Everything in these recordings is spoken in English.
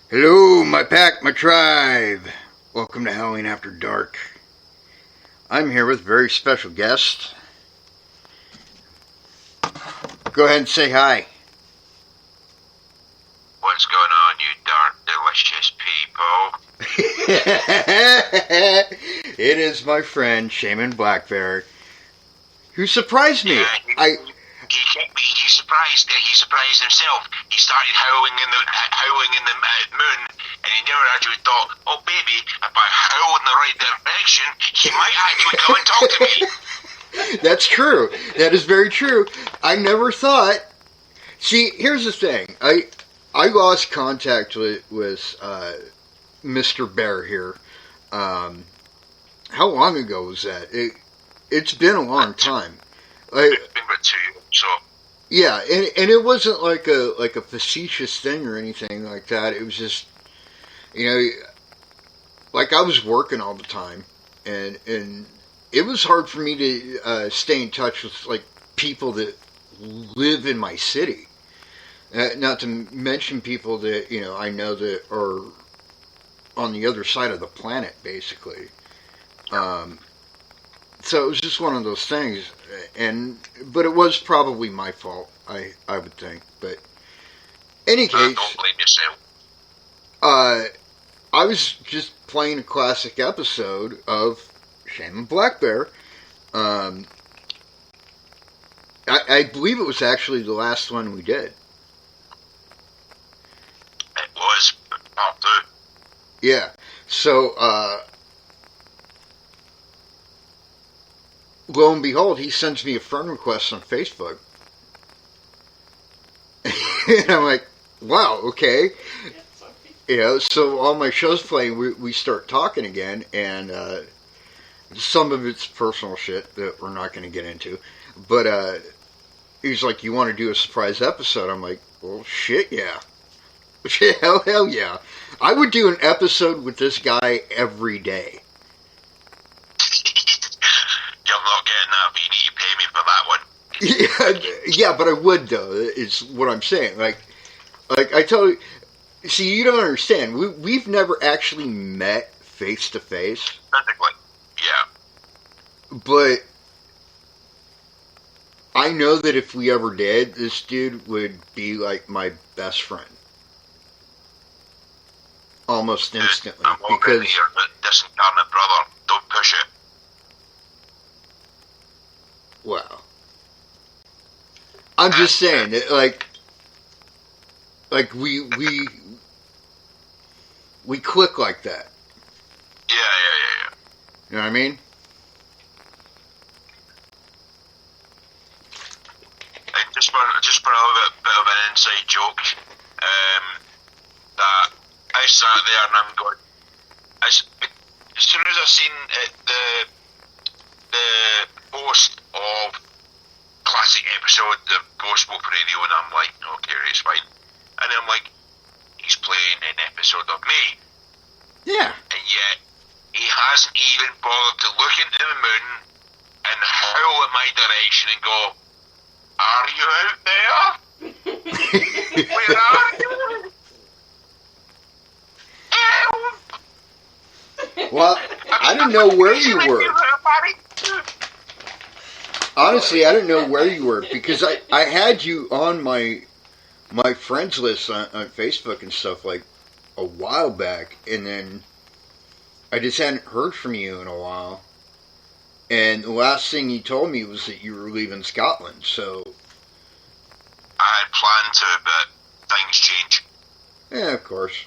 Hello, my pack, my tribe. Welcome to Halloween After Dark. I'm here with a very special guest. Go ahead and say hi. What's going on, you dark, delicious people? It is my friend, Shaman Blackbear, who surprised me. Yeah, he surprised. He surprised himself. He started howling in the moon, and he never actually thought, "Oh, baby, if I howl in the right direction, he might actually come and talk to me." That's true. That is very true. I never thought. See, here's the thing. I lost contact with Mr. Bear here. How long ago was that? It's been a long time. It's been about 2 years, so. Yeah, and it wasn't like a facetious thing or anything like that. It was just, like I was working all the time, and it was hard for me to stay in touch with like people that live in my city. Not to mention people that I know that are on the other side of the planet, basically. So it was just one of those things, but it was probably my fault, I would think. But any case, don't blame yourself. I was just playing a classic episode of Shaman Blackbear. I believe it was actually the last one we did. It was part 2. Yeah. So, lo and behold, he sends me a friend request on Facebook. And I'm like, wow, okay. So all my shows playing, we start talking again, and some of it's personal shit that we're not going to get into. But he's like, you want to do a surprise episode? I'm like, well, shit, yeah. Hell yeah. I would do an episode with this guy every day. You're not getting that, but you need to pay me for that one. Yeah, but I would, though, is what I'm saying. Like I tell you, see, you don't understand. We've never actually met face to face. Physically, yeah. But I know that if we ever did, this dude would be like my best friend. Almost instantly. I'm already your disincarnate brother. Don't push it. Wow. I'm just saying that, like we click like that. Yeah. You know what I mean? And just for a little bit of an inside joke, that I sat there and I'm going, as soon as I seen the post of classic episode of Ghost Wolf Radio, and I'm like, okay, it's fine. And I'm like, he's playing an episode of me. Yeah. And yet, he hasn't even bothered to look into the moon and howl at my direction and go, are you out there? Where are you? Well, I didn't know where you were. Honestly, I didn't know where you were because I had you on my friends list on Facebook and stuff like a while back, and then I just hadn't heard from you in a while. And the last thing you told me was that you were leaving Scotland, so I had planned to, but things change. yeah, of course.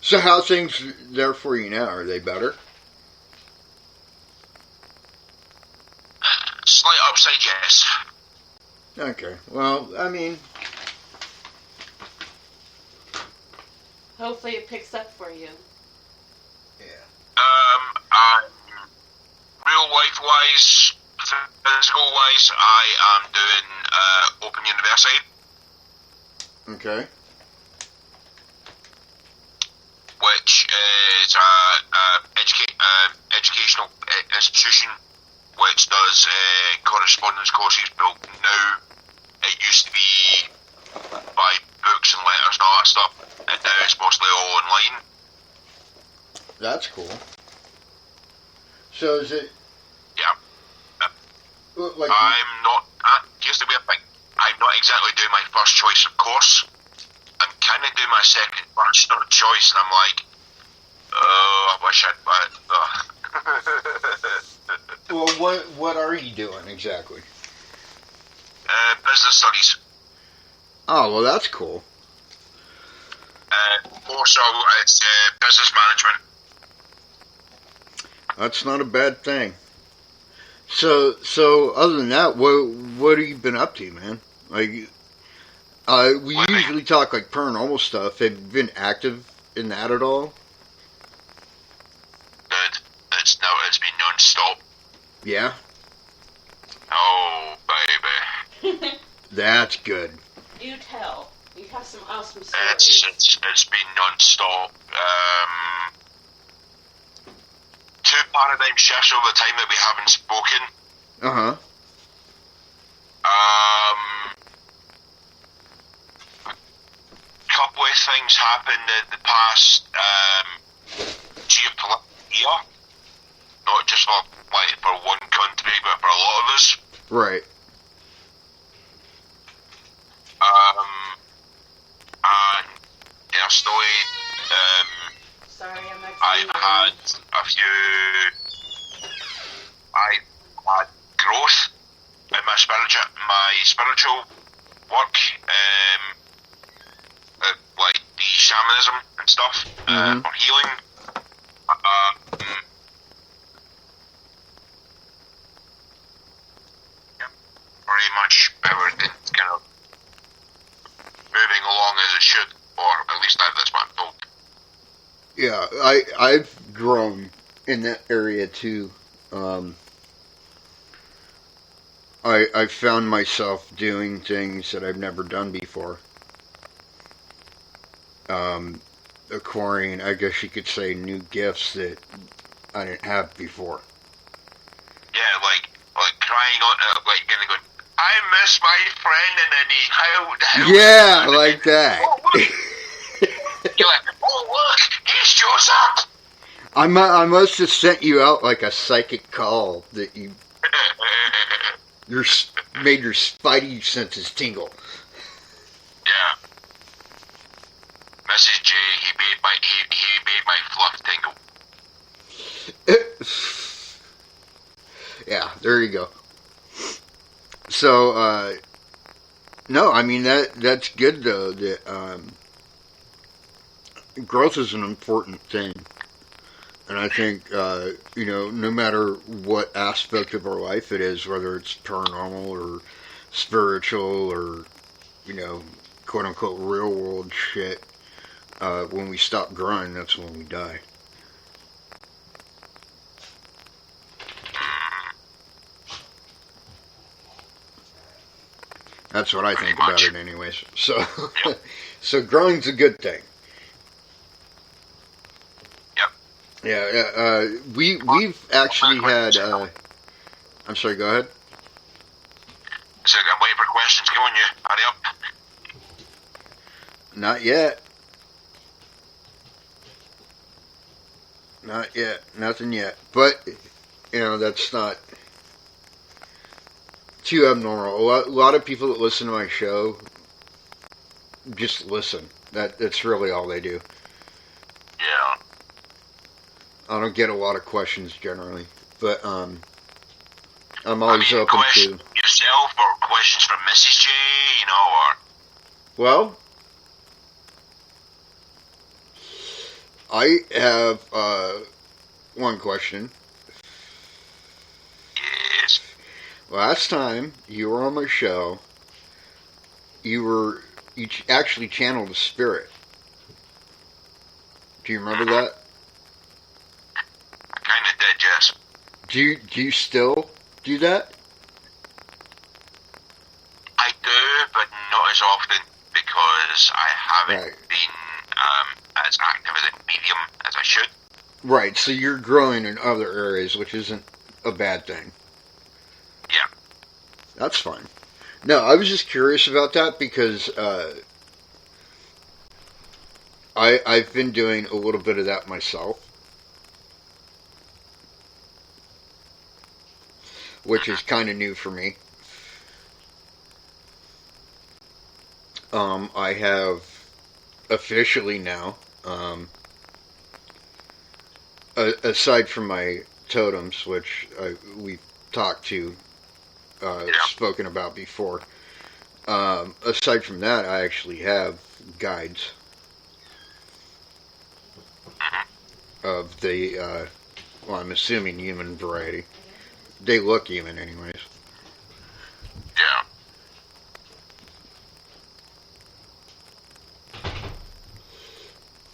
So how's things there for you now? Are they better? Slight upside, yes. Okay. Well, I mean, hopefully it picks up for you. yeah. Real life wise, physical wise, I am doing Open University. Okay. Which is a educational institution which does correspondence courses, but now it used to be by books and letters and all that stuff, and now it's mostly all online. That's cool. So is it? Yeah. Like I'm not. Here's the weird thing. I'm not exactly doing my first choice of course. I'm kind of doing my second first sort of choice, and I'm like, oh, I wish I'd. well, what are you doing exactly? Business studies. Oh, well, that's cool. More so, it's business management. That's not a bad thing. So other than that, what have you been up to, man? Like, we usually talk like paranormal stuff. Have you been active in that at all? Good. It's been non-stop. Yeah. Oh, baby. That's good. Do tell. You have some awesome stories. It's been non-stop. 2 paradigm shifts over the time that we haven't spoken. Uh-huh. A couple of things happened in the past geopolitical year. Not just for one country, but for a lot of us. Right. And personally, Sorry, I'm actually. I've had a few. I had growth in my spiritual work, like the shamanism and stuff, or healing. Pretty much everything's kind of moving along as it should, or at least that's what I'm told. Yeah, I've grown in that area too. I found myself doing things that I've never done before. Acquiring, I guess you could say, new gifts that I didn't have before. Yeah, like crying on, like going, I miss my friend, and then he Yeah, like that. Oh, look. You're like, oh look, he shows up. I must have sent you out like a psychic call that made your spidey senses tingle. Yeah. Mrs. J, he made my fluff tingle. Yeah, there you go. So, no, I mean that's good though. That growth is an important thing, and I think no matter what aspect of our life it is, whether it's paranormal or spiritual or quote unquote real world shit, when we stop growing, that's when we die. That's what I think about it, anyways. So, so growing's a good thing. Yep. Yeah. We've actually had. I'm sorry. Go ahead. So I'm waiting for questions. Go on, you. Hurry up. Not yet. Not yet. Nothing yet. But that's not too abnormal. A lot of people that listen to my show just listen. That's really all they do. Yeah. I don't get a lot of questions generally, but I'm always open to yourself or questions from Mrs. J, or well, I have one question. yes. Last time you were on my show, you actually channeled a spirit. Do you remember that? I kind of did, yes. Do you still do that? I do, but not as often because I haven't been as active as a medium as I should. Right, so you're growing in other areas, which isn't a bad thing. Yeah. That's fine. No, I was just curious about that because I've been doing a little bit of that myself, which is kind of new for me. I have officially now, aside from my totems, which we've talked to, spoken about before. Aside from that, I actually have guides of the, well, I'm assuming human variety. They look human, anyways. Yeah.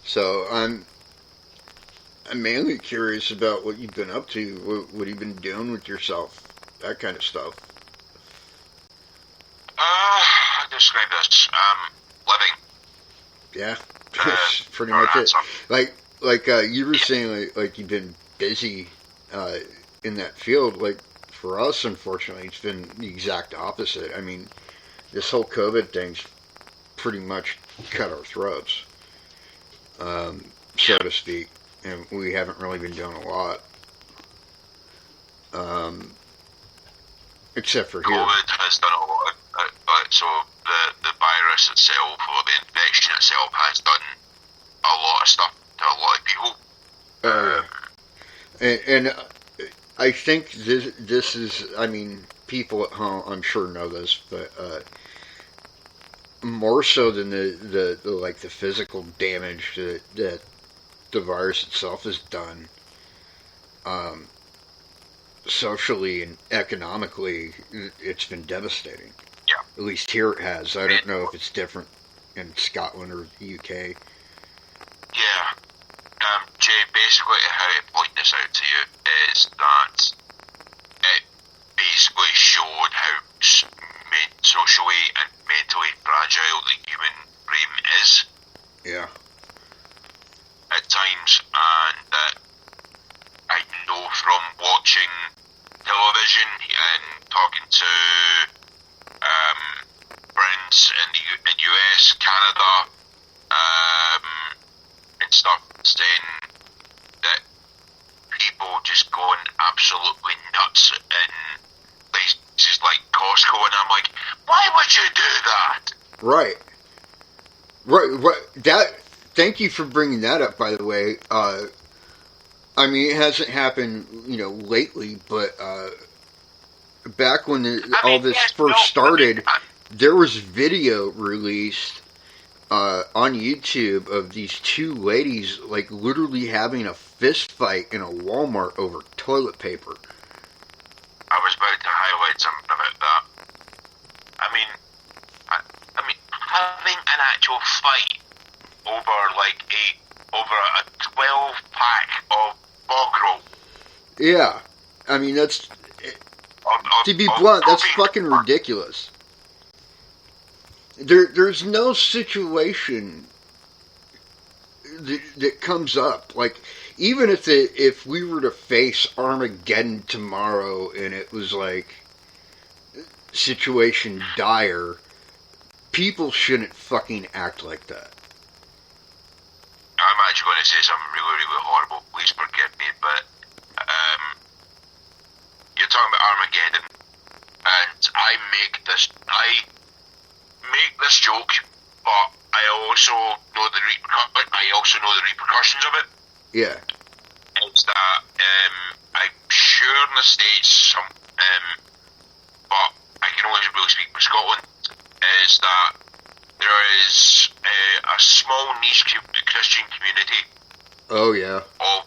So I'm mainly curious about what you've been up to, what you've been doing with yourself, that kind of stuff. I describe this living. Yeah, that's pretty much it. Like you were Yeah. saying, like you've been busy in that field. Like for us, unfortunately, it's been the exact opposite. I mean, this whole COVID thing's pretty much cut our throats, so to speak, and we haven't really been doing a lot, except for here. COVID has done a lot. So the virus itself, or the infection itself, has done a lot of stuff to a lot of people. And I think this is, I mean, people at home, I'm sure know this, but more so than the like the physical damage that the virus itself has done, socially and economically, it's been devastating. Yeah. At least here it has. I don't know if it's different in Scotland or the UK. Yeah. Jay, basically how I point this out to you is that it basically showed how socially and mentally fragile the human brain is Yeah. at times, and that I know from watching television and talking to friends in the US, Canada, and stuff, saying that people just going absolutely nuts in places like Costco, and I'm like, why would you do that? Right. Right. That. Thank you for bringing that up. By the way, I mean it hasn't happened, lately, but back when all this first started, there was video released on YouTube of these two ladies like literally having a fist fight in a Walmart over toilet paper. I was about to highlight something about that. I mean, having an actual fight over a 12-pack of bog roll. Yeah, I mean that's to be blunt, that's fucking ridiculous. There's no situation that comes up. Like, even if we were to face Armageddon tomorrow and it was like situation dire, people shouldn't fucking act like that. I'm actually going to say something really, really horrible. Please forgive me, but you're talking about Armageddon, and I make this joke, but I also know the repercussions of it. Yeah. It's that I'm sure in the States, but I can only really speak for Scotland, is that there is a small niche Christian community. Oh yeah. Of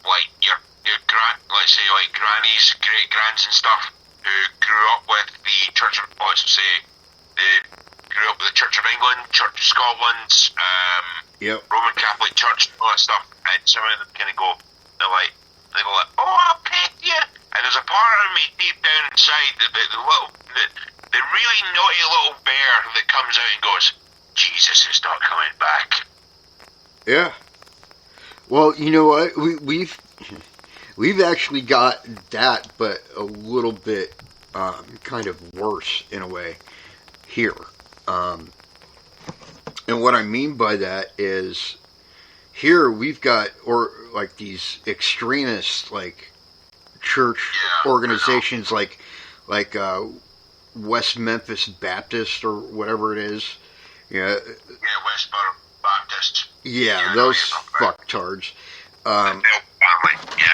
like your let's say like grannies, great grands and stuff, who grew up with the Church of, they grew up with the Church of England, Church of Scotland, Roman Catholic Church, all that stuff, and some of them kind of go, they go like, oh, I'll pay you. And there's a part of me deep down inside, the really naughty little bear that comes out and goes, Jesus is not coming back. Yeah. Well, you know what? We've actually got that, but a little bit kind of worse in a way here. Um, and what I mean by that is here we've got or like these extremist like church organizations like West Memphis Baptist or whatever it is. Yeah, Westboro Baptist. yeah, those fucktards. Um, yeah.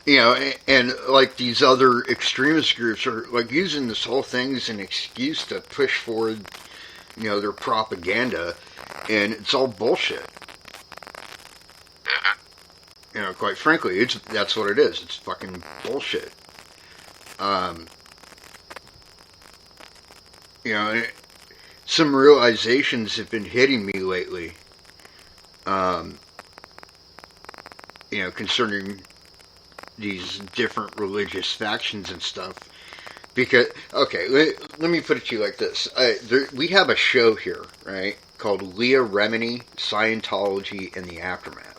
you know, and like these other extremist groups are like using this whole thing as an excuse to push forward, you know, their propaganda, and it's all bullshit. You know, quite frankly, that's what it is. It's fucking bullshit. You know, some realizations have been hitting me lately. You know, concerning these different religious factions and stuff. Because, okay, let me put it to you like this. We have a show here, right, called Leah Remini, Scientology and the Aftermath.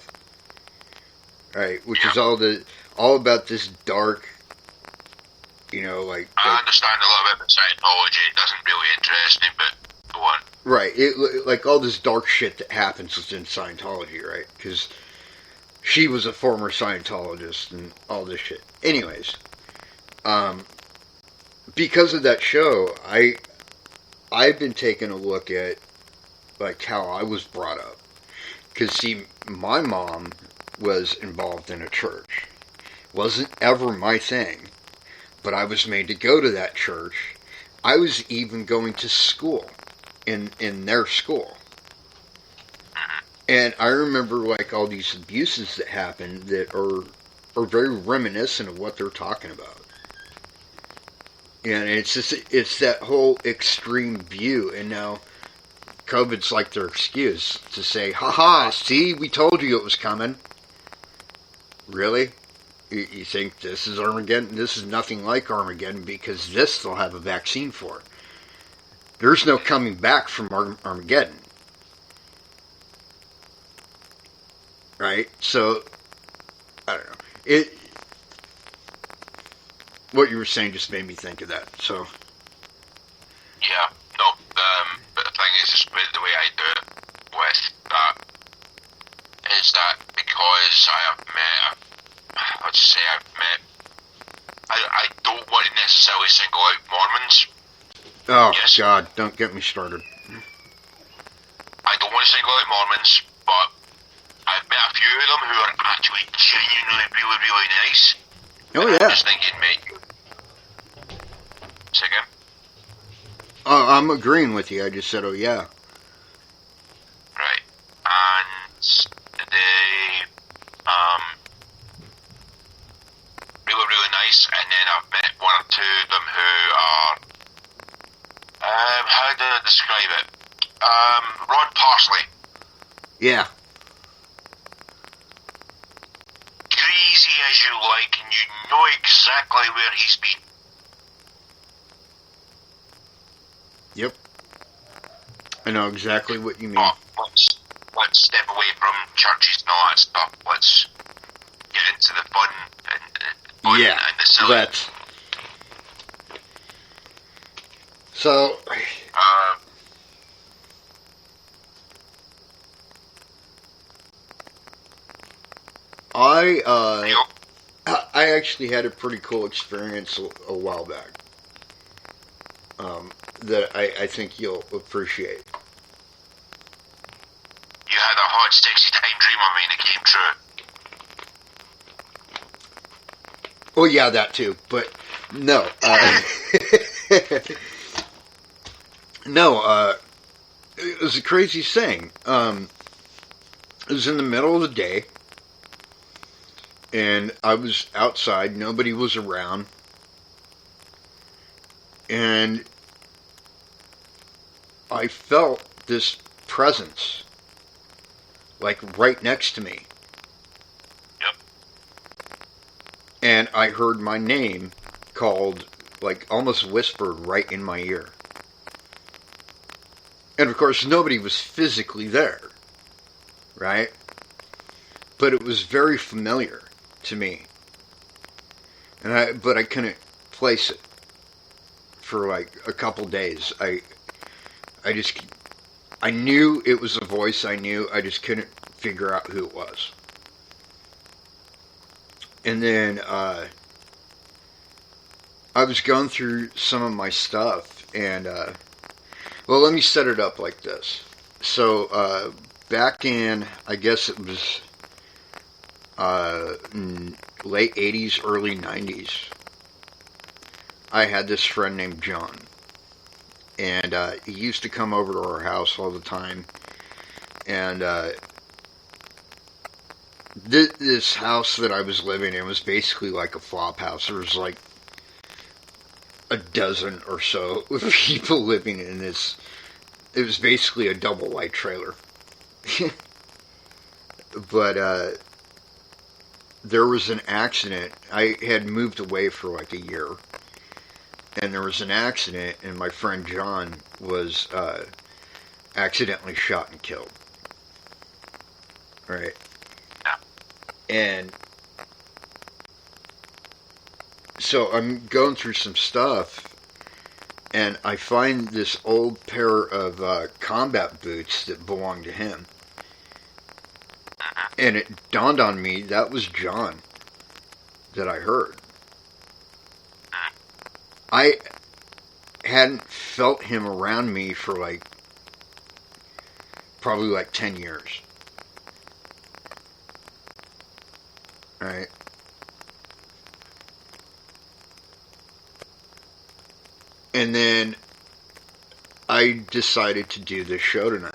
Right, which is all about this dark, you know, like... I understand a lot about Scientology. It doesn't really interest me, but go on. Right, like all this dark shit that happens within Scientology, right? Because she was a former Scientologist and all this shit. Anyways, because of that show, I've been taking a look at like how I was brought up. Because see, my mom was involved in a church. Wasn't ever my thing, but I was made to go to that church. I was even going to school in their school. And I remember like all these abuses that happened that are very reminiscent of what they're talking about. And it's that whole extreme view. And now COVID's like their excuse to say, haha, see, we told you it was coming. Really? You think this is Armageddon? This is nothing like Armageddon because this they'll have a vaccine for. There's no coming back from Armageddon. Right? So, I don't know. What you were saying just made me think of that. So. Yeah, no, but the thing is, the way I do it with that is that because I don't want to necessarily single out Mormons. Oh, yes. God, don't get me started. I don't want to single out Mormons, but I've met a few of them who are actually genuinely really, really nice. Oh, and yeah. I'm just thinking, mate. Say again? I'm agreeing with you. I just said, oh, yeah. Right. And they, really, really nice. And then I've met one or two of them who are, how do I describe it? Rod Parsley. Yeah. Crazy as you like, and you know exactly where he's been. Yep. I know exactly what you mean. But let's step away from churches and all that stuff. Let's get into the fun and the silly. Let's. So, I actually had a pretty cool experience a while back that I think you'll appreciate. You had a hot, sexy time dream of me and it came true. Oh yeah, that too. But no, it was the craziest thing. It was in the middle of the day, and I was outside. Nobody was around, and I felt this presence, like right next to me. Yep. And I heard my name called, like almost whispered right in my ear. And of course, nobody was physically there, right? But it was very familiar to me. But I couldn't place it. for like a couple days. I just, I knew it was a voice. I knew. I just couldn't figure out who it was. And then I was going through some of my stuff, and well, let me set it up like this. So back in, I guess it was late 80s, early 90s, I had this friend named John. And he used to come over to our house all the time. And this house that I was living in was basically like a flop house. There was like a dozen or so people living in this. It was basically a double wide trailer. But there was an accident. I had moved away for like a year. And there was an accident, and my friend John was accidentally shot and killed. Right? And so I'm going through some stuff, and I find this old pair of combat boots that belonged to him. And it dawned on me that was John that I heard. I hadn't felt him around me for like probably like 10 years. Right? And then I decided to do this show tonight.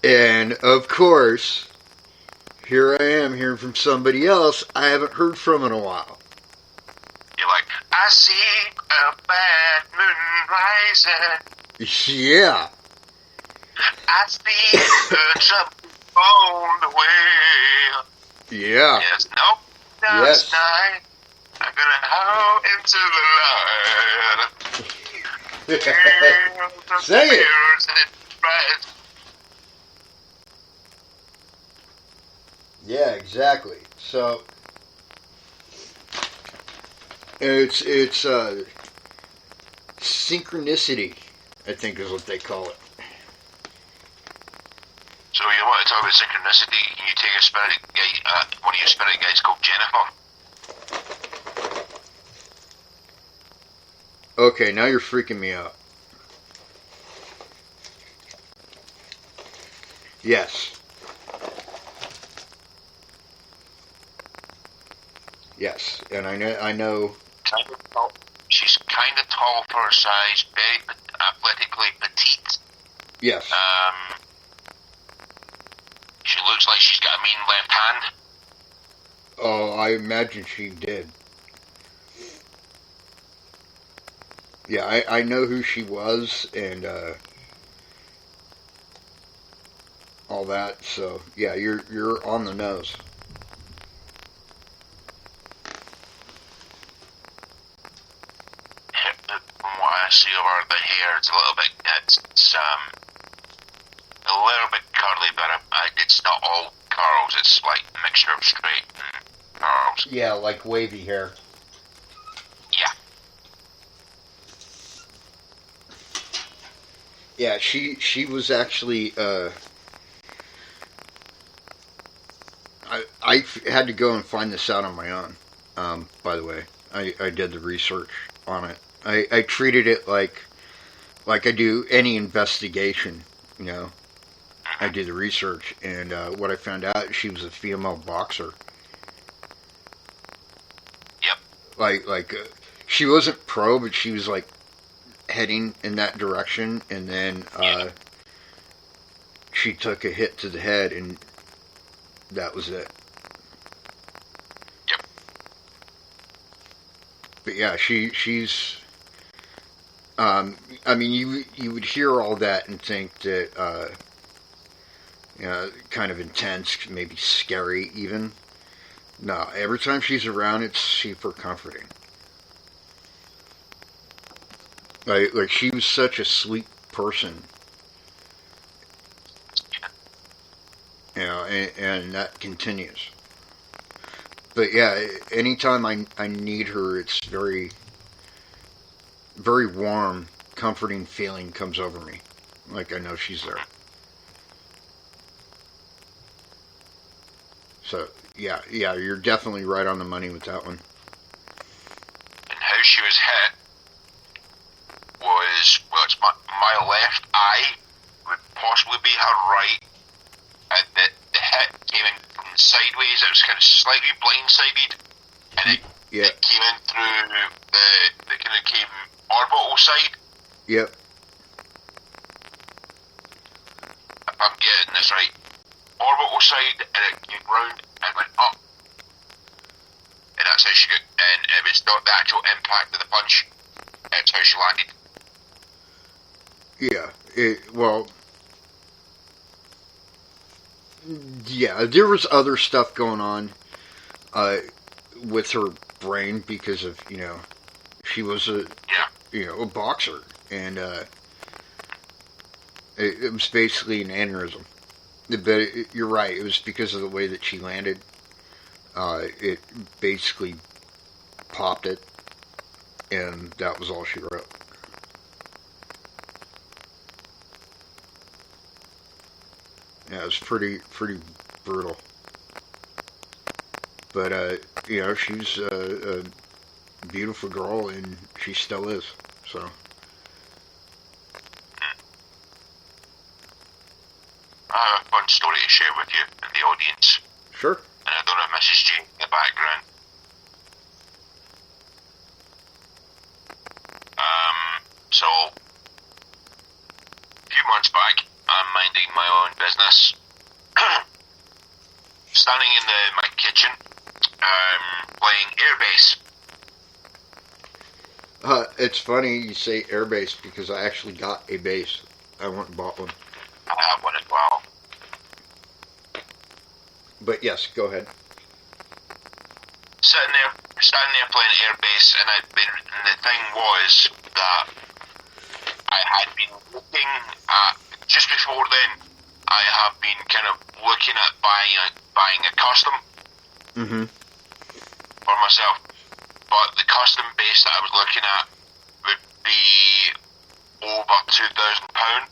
And of course, here I am hearing from somebody else I haven't heard from in a while. You're like, I see a bad moon rising. Yeah. I see the trouble on the way. Yeah. Yes, no, Yes. night. I'm gonna out into the light. Say it. Yeah, exactly. So it's synchronicity, I think is what they call it. So you want to talk about synchronicity? Can you take a spirit guide, one of your spirit guides called Jennifer? Okay, now you're freaking me out. Yes. Yes, and I know. Kind of tall. She's kind of tall for her size, very athletically petite. Yes. She looks like she's got a mean left hand. Oh, I imagine she did. Yeah, I know who she was and all that. So yeah, you're on the nose. From what I see of her, the hair is a little bit. It's a little bit curly, but it's not all curls. It's like a mixture of straight and curls. Yeah, like wavy hair. Yeah. Yeah, she was actually. I had to go and find this out on my own. By the way, I did the research on it. I treated it like I do any investigation. You know, I did the research, and what I found out, she was a female boxer. Yep. Like she wasn't pro, but she was like heading in that direction, and then she took a hit to the head, and that was it. Yep. But yeah, she's. I mean, you would hear all that and think that, you know, kind of intense, maybe scary even. No, every time she's around, it's super comforting. Like she was such a sweet person. and that continues. But yeah, anytime I need her, it's very, very warm, comforting feeling comes over me. Like I know she's there. So, yeah, you're definitely right on the money with that one. And how she was hit was, well, it's my left eye would possibly be her right, and the hit came in from sideways. It was kind of slightly blindsided, and it came in through the kind of came orbital side. Yep. If I'm getting this right, orbital side, and it came round and went up, and that's how she got. And it was not the actual impact of the punch; it's how she landed. Yeah, there was other stuff going on with her brain because of, she was a boxer, and it was basically an aneurysm. But you're right, it was because of the way that she landed. It basically popped it, and that was all she wrote. Yeah, it was pretty brutal. But, she was a beautiful girl, and she still is, so. I have a fun story to share with you and the audience. Sure. And I don't have Mrs. J in the background. So, a few months back, I'm minding my own business. Standing in my kitchen, playing airbase. It's funny you say airbase because I actually got a base. I went and bought one. I have one as well. But yes, go ahead. Standing there playing airbase, and the thing was that I had been looking at, just before then, I have been kind of looking at buying a custom for myself. But the custom base that I was looking at would be over £2,000.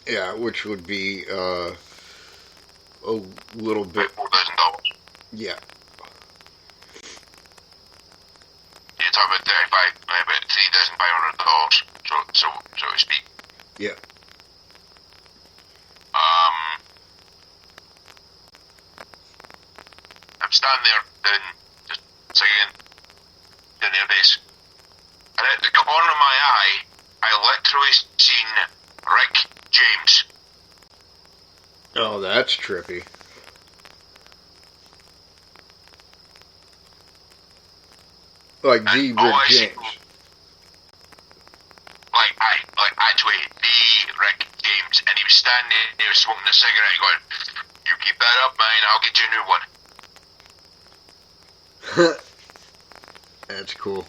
Yeah, which would be a little bit. $4,000. Yeah. You're talking about $3,500, so to speak. Yeah. I'm standing there doing airbase, and at the corner of my eye, I literally seen Rick James. Oh, that's trippy. Like the Rick James. Like actually the Rick James, and he was standing there smoking a cigarette going, "You keep that up, man, I'll get you a new one." That's cool.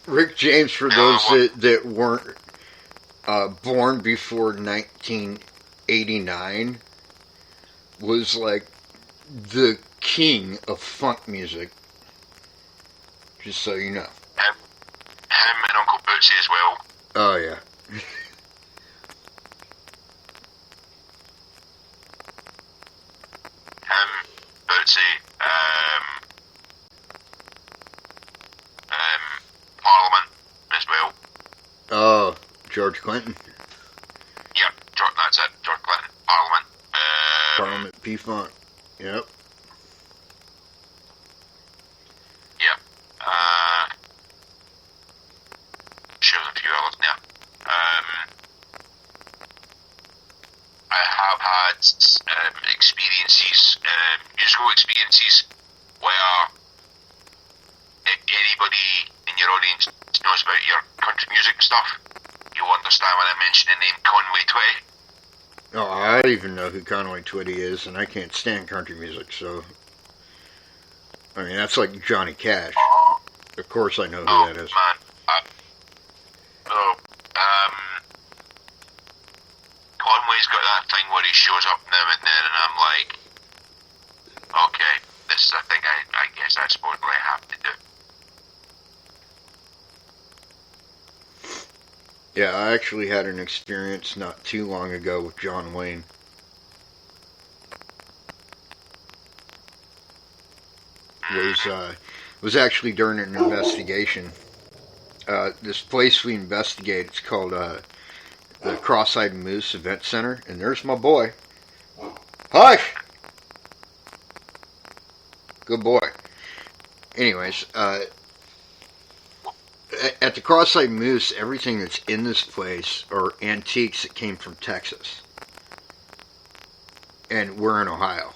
Rick James, for those that weren't born before 1989, was like the king of funk music. Just so you know. Him and Uncle Bootsy as well. Oh yeah. Him, Bootsy, Parliament as well. Oh, George Clinton. Yep, that's it. George Clinton, Parliament. Parliament P-Funk. Yep. Yep. Sure, there's a few others there. I have had musical experiences, where if anybody in your audience knows about your country music and stuff, you'll understand when I mention the name Conway Twitty. Oh, I even know who Conway Twitty is, and I can't stand country music, so... I mean, that's like Johnny Cash. Of course I know who that is. Man. Yeah, I actually had an experience not too long ago with John Wayne. Was was actually during an investigation. This place we investigate, it's called the Cross-Eyed Moose Event Center, and there's my boy. Hush! Good boy. Anyways, at the Cross-Eyed Moose, everything that's in this place are antiques that came from Texas. And we're in Ohio.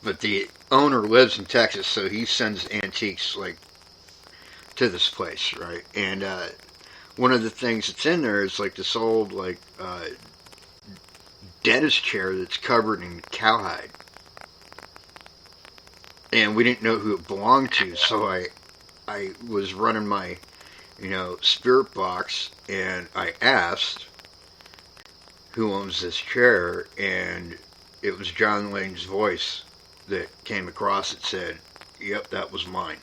But the owner lives in Texas, so he sends antiques like to this place, right? And one of the things that's in there is like this old like dentist chair that's covered in cowhide. And we didn't know who it belonged to, so I was running my, spirit box, and I asked who owns this chair, and it was John Wayne's voice that came across. It said, "Yep, that was mine."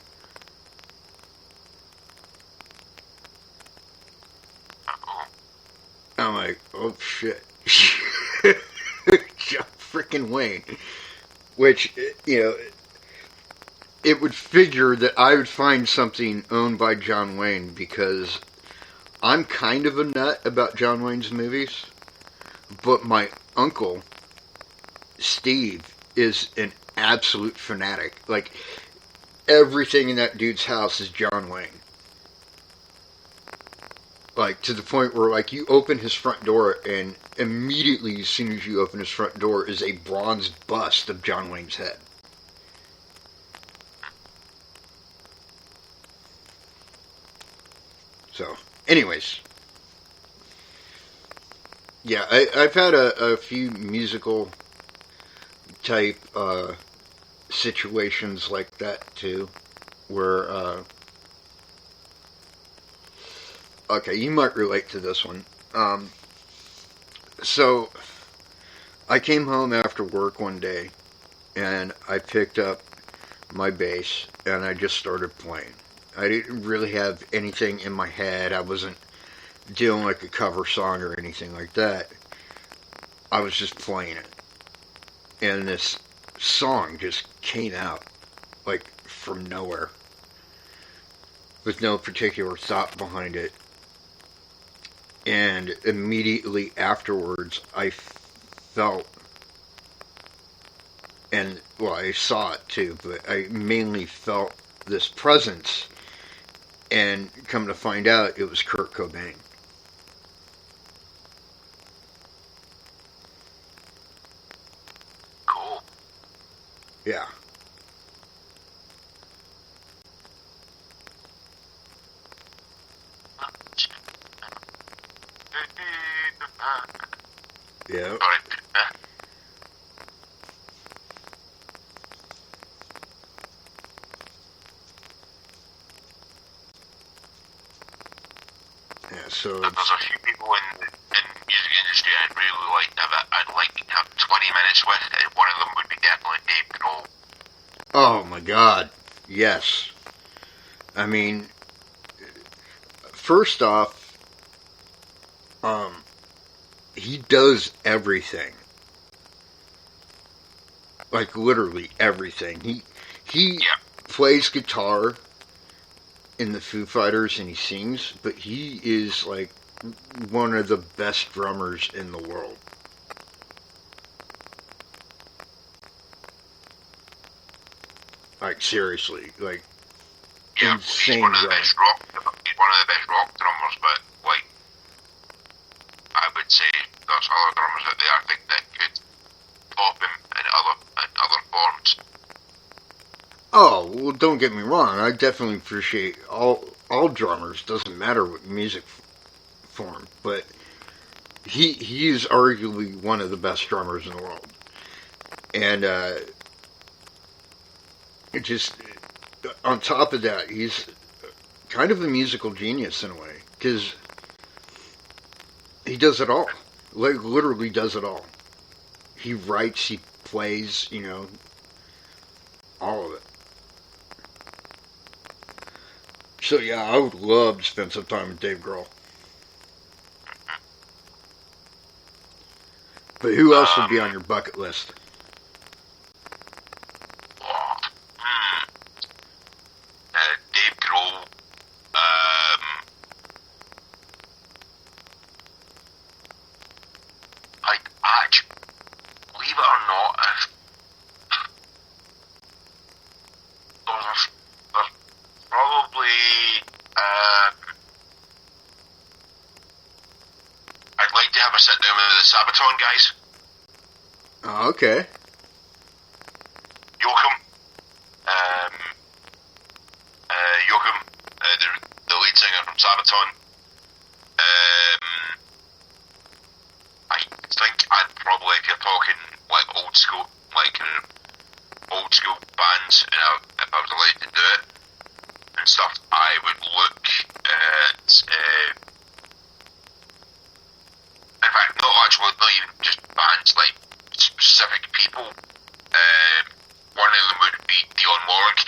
I'm like, oh shit, John freaking Wayne, which it would figure that I would find something owned by John Wayne because I'm kind of a nut about John Wayne's movies, but my uncle, Steve, is an absolute fanatic. Like, everything in that dude's house is John Wayne. Like, to the point where, like, you open his front door and immediately as soon as you open his front door is a bronze bust of John Wayne's head. So, anyways, yeah, I've had a few musical type situations like that too, where okay, you might relate to this one. So I came home after work one day, and I picked up my bass and I just started playing. I didn't really have anything in my head. I wasn't doing like a cover song or anything like that. I was just playing it. And this song just came out like from nowhere with no particular thought behind it. And immediately afterwards, I felt, and well, I saw it too, but I mainly felt this presence. And come to find out, it was Kurt Cobain. Cool. Yeah. Yeah. Alright. Yeah, so There's a few people in the music industry I'd really like to I'd like to have 20 minutes with. One of them would be definitely Dave Grohl. oh my God, yes. I mean, first off, he does everything. Like literally everything. He Yeah. plays guitar in the Foo Fighters and he sings, but he is like one of the best drummers in the world. Like seriously, like Yeah, insane he's one of the drummer. best rock. He's one of the best rock drummers, but like I would say there's other drummers out there I think that could top him in other forms. Oh, well, don't get me wrong. I definitely appreciate all drummers. Doesn't matter what music form, but he is arguably one of the best drummers in the world. And it just on top of that, he's kind of a musical genius in a way because he does it all. Like literally does it all. He writes, he plays, all of it. So yeah, I would love to spend some time with Dave Grohl. But who else would be on your bucket list? Dave Grohl. Believe it or not, there's probably I'd like to have a sit down with the Sabaton guys. Oh, okay. Joachim, the lead singer from Sabaton. I think I'd probably, if you're talking like old school bands, and if I was allowed to do it and stuff, I would look at. In fact, not even just bands, like specific people. One of them would be Dionne Warwick.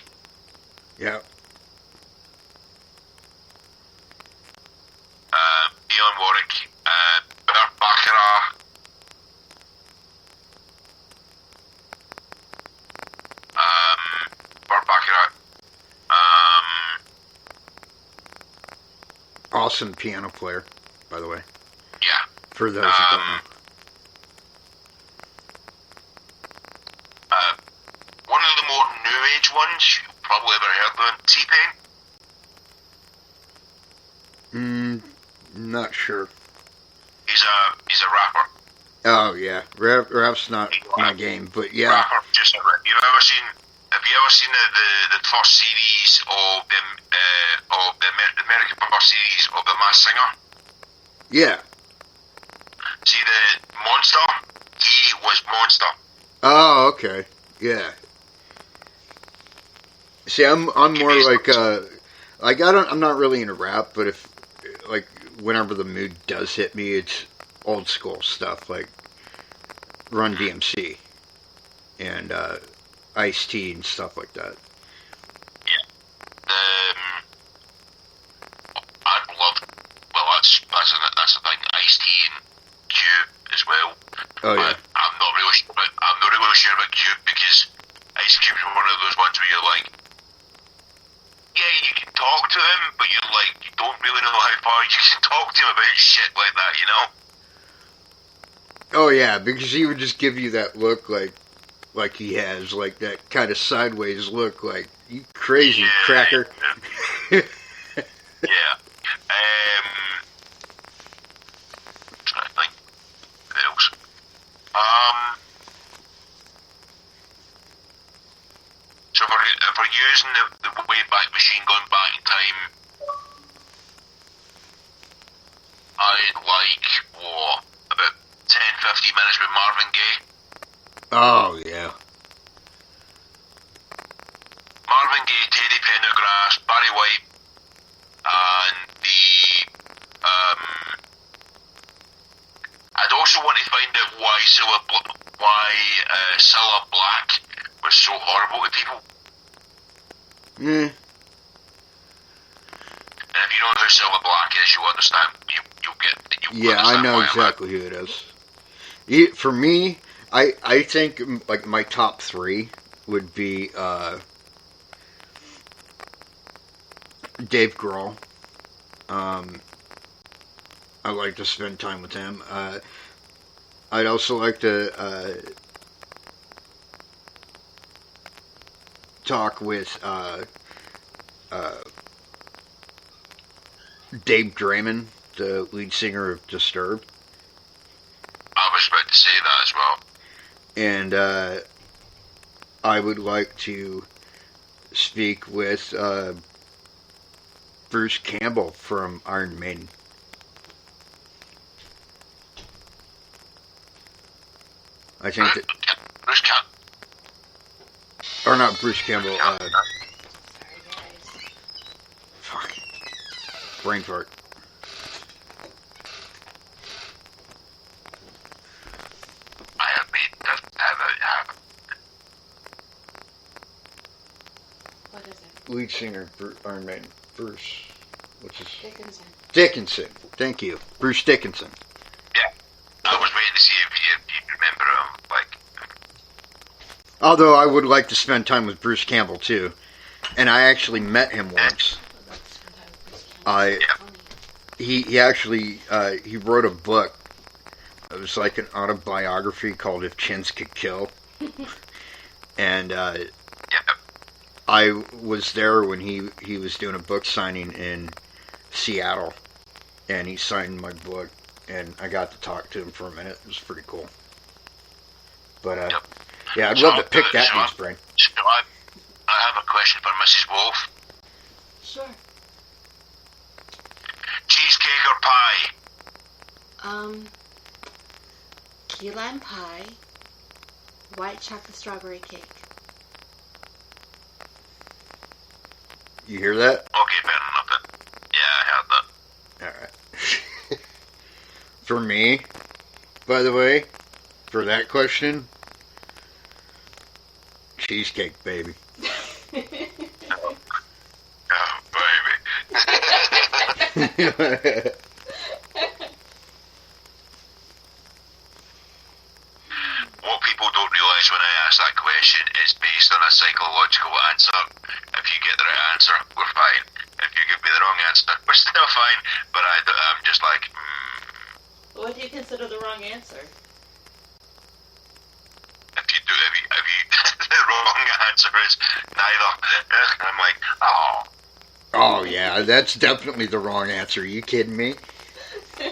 Yeah. Dionne Warwick, Bert Baccarat, Awesome piano player, by the way. Yeah. For those who don't know. One of the more new age ones, you've probably ever heard of him, T-Pain. Not sure. He's a rapper. Oh yeah, rap's not my game, but yeah. Rapper, have you ever seen the first series of the American first series of The Masked Singer? Yeah. See the Monster? He was Monster. Oh, okay. Yeah. See, I'm more like I'm not really into rap, but if like whenever the mood does hit me, it's old school stuff like Run DMC and Ice-T and stuff like that. Yeah. I'd love. Well, that's the thing. Ice-T and Cube as well. Oh yeah. But I'm not really sure about Cube because Ice Cube's one of those ones where you're like, yeah, you can talk to him, but you don't really know how far you can talk to him about shit like that, you know? Oh yeah, because he would just give you that look like he has, like that kind of sideways look, like you crazy cracker. Yeah. Yeah. Trying to think. What else? So if we're using the Wayback Machine going back in time, I'd like, about 10-15 minutes with Marvin Gaye. Oh yeah. Marvin Gaye, Teddy Pendergrass, Barry White, and I'd also want to find out why Cilla Black was so horrible to people. Mm. And if you know who Cilla Black is, you'll understand. You'll Yeah, I know exactly who it is. For me, I think like my top three would be Dave Grohl. I like to spend time with him. I'd also like to talk with Dave Draymond, the lead singer of Disturbed. I was about to say that as well. And I would like to speak with Bruce Campbell from Iron Maiden. I think that... Bruce Campbell. Or not Bruce Campbell, fuck. Brain fart. What is it? Lead singer, Iron Maiden. Bruce. What's his... Dickinson. Dickinson. Thank you. Bruce Dickinson. Yeah. I was waiting to see if Although I would like to spend time with Bruce Campbell too, and I actually met him once. He actually he wrote a book. It was like an autobiography called "If Chins Could Kill," and I was there when he was doing a book signing in Seattle, and he signed my book, and I got to talk to him for a minute. It was pretty cool. But yeah, I'd love to pick that dude's brain. I have a question for Mrs. Wolf. Sure. Cheesecake or pie? Key lime pie, white chocolate strawberry cake. You hear that? Okay, fair enough then. Yeah, I heard that. Alright. For me, by the way, for that question, cheesecake, baby. Oh, baby. What people don't realise when I ask that question is based on a psychological answer. If you get the right answer, we're fine. If you give me the wrong answer, we're still fine. But I'm just like, What do you consider the wrong answer? if you the wrong answer is neither. I'm like, oh. Oh yeah, that's definitely the wrong answer. Are you kidding me? Yeah.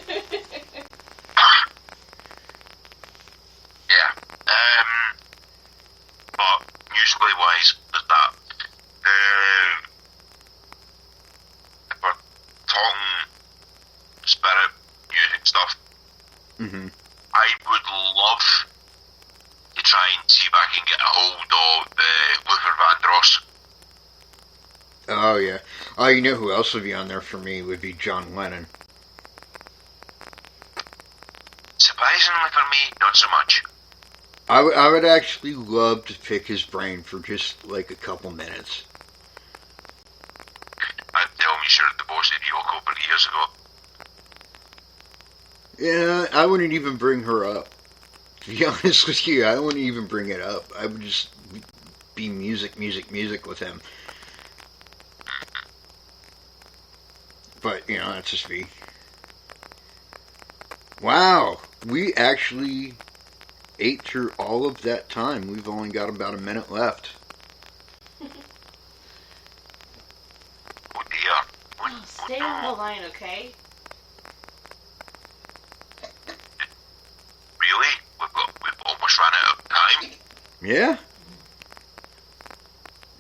But musically wise, there's that. If we're talking spirit music stuff, Mm-hmm. I would love to try and see if I can get a hold of Luther Vandross. Oh yeah. Oh, you know who else would be on there for me would be John Lennon. Surprisingly for me, not so much. I would actually love to pick his brain for just like a couple minutes. I'd tell me sure divorced Yoko over years ago. Yeah, I wouldn't even bring her up. To be honest with you, I wouldn't even bring it up. I would just be music with him. But, you know, that's just me. Wow, we actually ate through all of that time. We've only got about a minute left. Oh dear. Oh, stay on the line, okay? Really? We've almost run out of time. Yeah.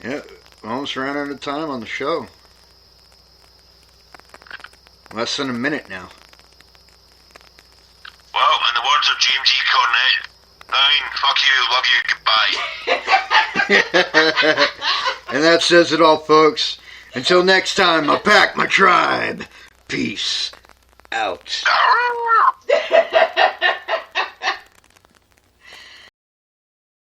Yeah, almost ran out of time on the show. Less than a minute now. Well, in the words of James E. Cornette, 9, fuck you, love you, goodbye. And that says it all, folks. Until next time, I pack my tribe. Peace out.